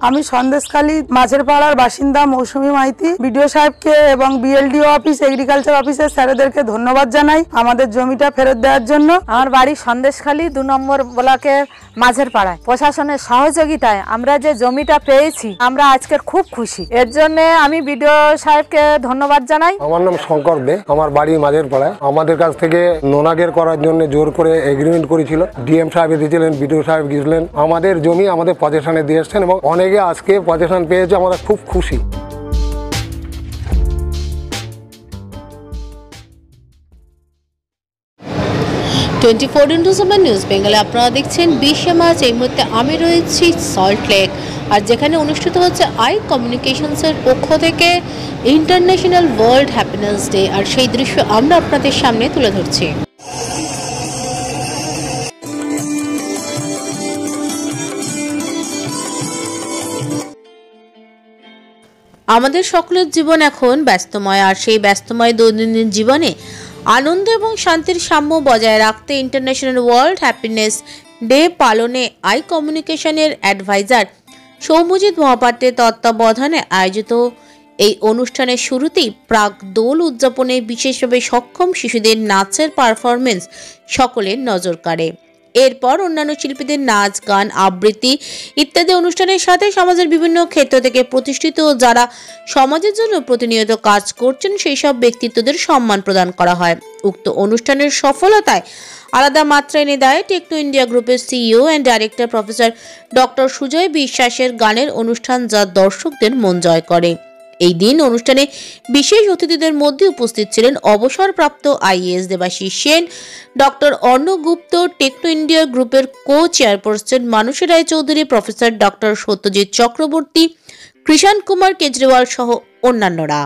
আমি সন্দেশখালী মাঝের পাড়ার বাসিন্দা মৌসুমী মাইতি। বিডিও সাহেবকে এবং বিএলডিও অফিস, এগ্রিকালচার অফিসের স্যারেদেরকে ধন্যবাদ জানাই আমাদের জমিটা ফেরত দেওয়ার জন্য। আমার বাড়ি সন্দেশখালী 2 নম্বর ব্লকের মাঝের পাড়ায়। প্রশাসনের সহযোগিতায় আমরা যে জমিটা পেয়েছি, আমরা আজকে খুব খুশি। এর জন্য আমি বিডিও সাহেবকে ধন্যবাদ জানাই। আমার নাম শঙ্কর দে, আমার বাড়ি মাঝের পাড়ায়। আমাদের কাছ থেকে নোনাগের করার জন্য জোর করে এগ্রিমেন্ট করেছিল। ডিএম সাহেব দিয়েছিলেন, বিডিও সাহেব গিয়েছিলেন। আমাদের জমি আমাদের পজেশনে দিয়ে এসছেন এবং অনেকে আজকে পজেশন পেয়েছে, আমরা খুব খুশি। নিউজ বেঙ্গলে আপনারা দেখছেন 20শে মার্চ। এই মুহূর্তে আমি রয়েছি সল্ট লেক, আর যেখানে অনুষ্ঠিত হচ্ছে আই কমিউনিকেশনসের পক্ষ থেকে ইন্টারন্যাশনাল ওয়ার্ল্ড হ্যাপিনেস ডে, আর সেই দৃশ্য আমরা আপনাদের সামনে তুলে ধরছি। আমাদের সকলের জীবন এখন ব্যস্তময়, আর সেই ব্যস্তময় দৈনন্দিন জীবনে আনন্দ এবং শান্তির সাম্য বজায় রাখতে ইন্টারন্যাশনাল ওয়ার্ল্ড হ্যাপিনেস ডে পালনে আই কমিউনিকেশনের অ্যাডভাইজার সৌম্যজিৎ মহাপাত্রের তত্ত্বাবধানে আয়োজিত এই অনুষ্ঠানের শুরুতেই প্রাক দোল উদযাপনে বিশেষভাবে সক্ষম শিশুদের নাচের পারফরমেন্স সকলের নজর কাড়ে। এরপর অন্যান্য শিল্পীদের নাচ, গান, আবৃত্তি ইত্যাদি অনুষ্ঠানের সাথে সমাজের বিভিন্ন ক্ষেত্র থেকে প্রতিষ্ঠিত ও যারা সমাজের জন্য প্রতিনিয়ত কাজ করছেন সেই সব ব্যক্তিত্বদের সম্মান প্রদান করা হয়। উক্ত অনুষ্ঠানের সফলতায় আলাদা মাত্রা এনে দেয় টেকনো ইন্ডিয়া গ্রুপের CEO and director professor doctor Sujoy বিশ্বাসের গানের অনুষ্ঠান, যা দর্শকদের মন জয় করে। এই দিন অনুষ্ঠানে বিশেষ অতিথিদের মধ্যে উপস্থিত ছিলেন অবসরপ্রাপ্ত আইএএস দেবাশিস সেন, ডক্টর অর্ণব গুপ্ত, টেকনো ইন্ডিয়া গ্রুপের কো চেয়ারপারসন মানসী রায় চৌধুরী, প্রফেসর ডক্টর সত্যজিৎ চক্রবর্তী, কৃষাণ কুমার কেজরিওয়াল সহ অন্যান্যরা।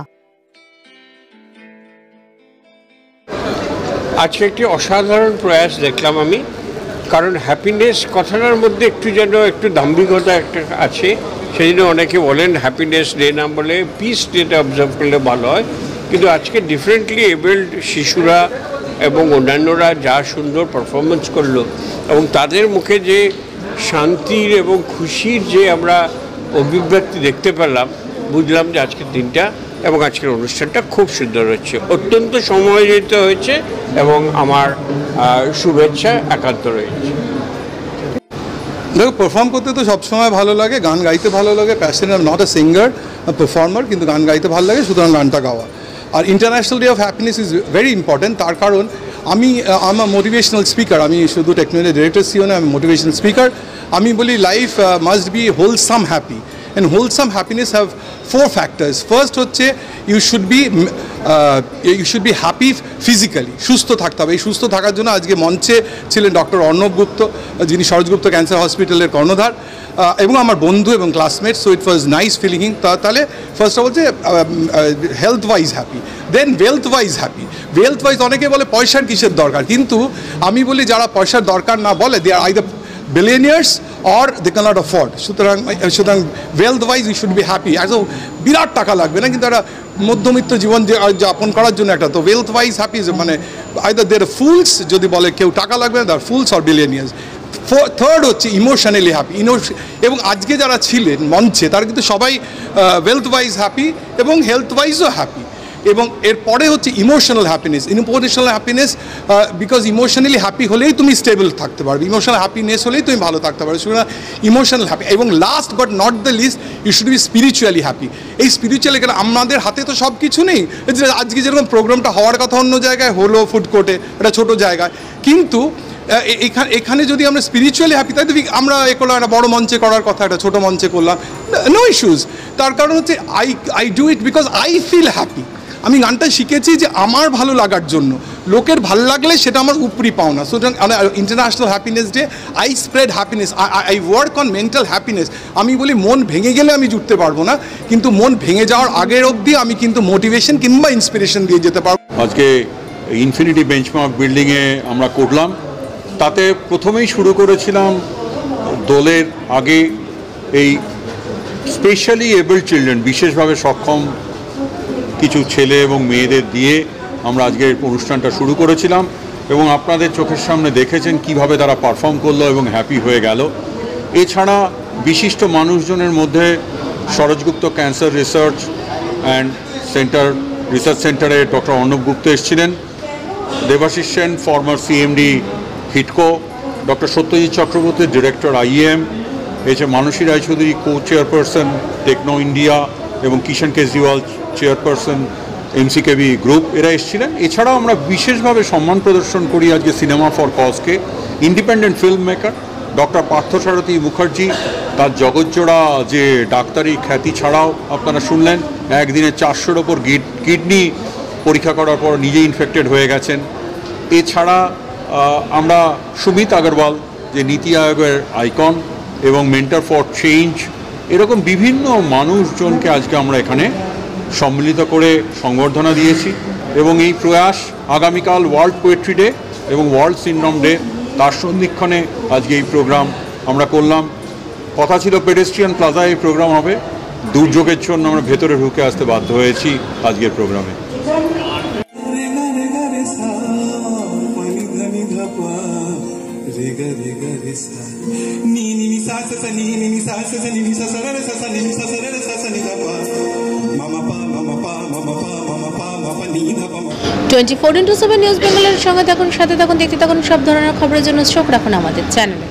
আজকে একটি অসাধারণ প্রয়াস দেখলাম আমি, কারণ হ্যাপিনেস কথাটার মধ্যে একটু দাম্ভিকতা একটা আছে। সেই জন্য অনেকে বলেন হ্যাপিনেস ডে না বলে পিস ডেটা অবজার্ভ করলে ভালো হয়। কিন্তু আজকে ডিফারেন্টলি এবলড শিশুরা এবং অন্যান্যরা যা সুন্দর পারফরমেন্স করলো এবং তাদের মুখে যে শান্তির এবং খুশির যে আমরা অভিব্যক্তি দেখতে পেলাম, বুঝলাম যে আজকের দিনটা এবং আজকের অনুষ্ঠানটা খুব সুন্দর হচ্ছে, অত্যন্ত সময়োজিত হয়েছে এবং আমার শুভেচ্ছা একান্ত রয়েছে। দেখো, পারফর্ম করতে তো সবসময় ভালো লাগে, গান গাইতে ভালো লাগে। Passion, I am not a singer, performer, কিন্তু গান গাইতে ভালো লাগে, সুতরাং গানটা গাওয়া। আর international day of happiness is very important. তার কারণ আমি মোটিভেশনাল স্পিকার। আমি শুধু টেকনো ইন্ডিয়া ডিরেক্টর সিও না, আমি মোটিভেশনাল স্পিকার। আমি বলি life must be wholesome happy, and wholesome happiness have 4 factors. First হচ্ছে you should be happy physically, সুস্থ থাকতে হবে। এই সুস্থ থাকার জন্য আজকে মঞ্চে ছিলেন ডক্টর অর্ণব গুপ্ত, যিনি সরোজগুপ্ত ক্যান্সার হসপিটালের কর্ণধার এবং আমার বন্ধু এবং classmate. So it was nice feeling. তাহলে ফার্স্ট অফ অল যে health wise happy, then wealth wise happy. Wealth wise অনেকে বলে পয়সার কিসের দরকার, কিন্তু আমি বলি যারা পয়সার দরকার না বলে, they are either billionaires or they cannot afford. সুতরাং wealth wise you should be happy. একদম বিরাট টাকা লাগবে না, কিন্তু একটা মধ্যবিত্ত জীবন যাপন করার জন্য একটা তো ওয়েলথ ওয়াইজ হ্যাপি, মানে আইদার দের ফুলস, যদি বলে কেউ টাকা লাগবে না, তার ফুলস অর বিলিয়নিয়ার্স। থার্ড হচ্ছে ইমোশনালি হ্যাপি। এবং আজকে যারা ছিলেন মঞ্চে তারা কিন্তু সবাই ওয়েলথ ওয়াইজ হ্যাপি এবং হেলথ ওয়াইজও হ্যাপি। এবং এরপরে হচ্ছে emotional happiness. Emotional happiness, because emotionally happy হলেই তুমি স্টেবল থাকতে পারবে, ইমোশনাল হ্যাপিনেস হলেই তুমি ভালো থাকতে পারবে। সুতরাং ইমোশনাল হ্যাপি। এবং last but not the least, you should be spiritually happy. এই স্পিরিচুয়ালি, কেন আমাদের হাতে তো সব কিছু নেই। আজকে যেরকম প্রোগ্রামটা হওয়ার কথা অন্য জায়গায় হলো, ফুড কোর্টে, একটা ছোটো জায়গায়, কিন্তু এখানে যদি আমরা স্পিরিচুয়ালি হ্যাপি, তাই তো আমরা এ করলাম একটা বড় মঞ্চে করার কথা, একটা ছোটো মঞ্চে করলাম, নো ইস্যুজ। তার কারণ হচ্ছে I do it because I feel happy. আমি গানটা শিখেছি যে আমার ভালো লাগার জন্য, লোকের ভালো লাগলে সেটা আমার উপরি পাওনা। সুতরাং international happiness day, I spread happiness, I work on mental happiness. আমি বলি মন ভেঙে গেলে আমি জুটতে পারবো না, কিন্তু মন ভেঙে যাওয়ার আগের অবধি আমি কিন্তু মোটিভেশন কিংবা ইন্সপিরেশন দিয়ে যেতে পারবো। আজকে ইনফিনিটি বেঞ্চমার্ক বিল্ডিংয়ে আমরা করলাম। তাতে প্রথমেই শুরু করেছিলাম দোলের আগে এই স্পেশালি এবলড চিলড্রেন, বিশেষভাবে সক্ষম কিছু ছেলে এবং মেয়েদের দিয়ে আমরা আজকের অনুষ্ঠানটা শুরু করেছিলাম এবং আপনাদের চোখের সামনে দেখেছেন কিভাবে তারা পারফর্ম করলো এবং হ্যাপি হয়ে গেল। এছাড়া বিশিষ্ট মানুষজনের মধ্যে সরোজগুপ্ত ক্যান্সার রিসার্চ অ্যান্ড রিসার্চ সেন্টারে ডক্টর অর্ণব গুপ্ত এসেছিলেন, Debashis Sen former CMD হিটকো, doctor Satyajit Chakraborty director IEM, এছাড়া মানসী রায়চৌধুরী কো চেয়ারপারসন টেকনো ইন্ডিয়া এবং কিষাণ কেজরিওয়াল চেয়ারপারসন MCKB গ্রুপ, এরা এসেছিলেন। এছাড়াও আমরা বিশেষভাবে সম্মান প্রদর্শন করি আজকে cinema for কজকে independent film maker doctor Parthasarathi Mukherjee, তার জগৎজোড়া যে ডাক্তারি খ্যাতি ছাড়াও আপনারা শুনলেন একদিনে 400-র ওপর কিডনি পরীক্ষা করার পর নিজে ইনফেক্টেড হয়ে গেছেন। এছাড়া আমরা সুমিত আগরওয়াল যে নীতি আয়োগের আইকন এবং মেন্টর ফর চেঞ্জ, এরকম বিভিন্ন মানুষজনকে আজকে আমরা এখানে সম্মিলিত করে সংবর্ধনা দিয়েছি। এবং এই প্রয়াস আগামীকাল ওয়ার্ল্ড পোয়েট্রি ডে এবং ওয়ার্ল্ড সিনড্রোম ডে, তার সন্ধিক্ষণে আজকে এই প্রোগ্রাম আমরা করলাম। কথা ছিল পেডেস্ট্রিয়ান প্লাজায় এই প্রোগ্রাম হবে, দুর্যোগের জন্য আমরা ভেতরে ঢুকে আসতে বাধ্য হয়েছি আজকের প্রোগ্রামে। টোয়েন্টি 24/7 নিউজ বেঙ্গলের সঙ্গে থাকুন, সাথে থাকুন, দেখতে থাকুন। সব ধরনের খবরের জন্য চোখ রাখুন আমাদের চ্যানেলে।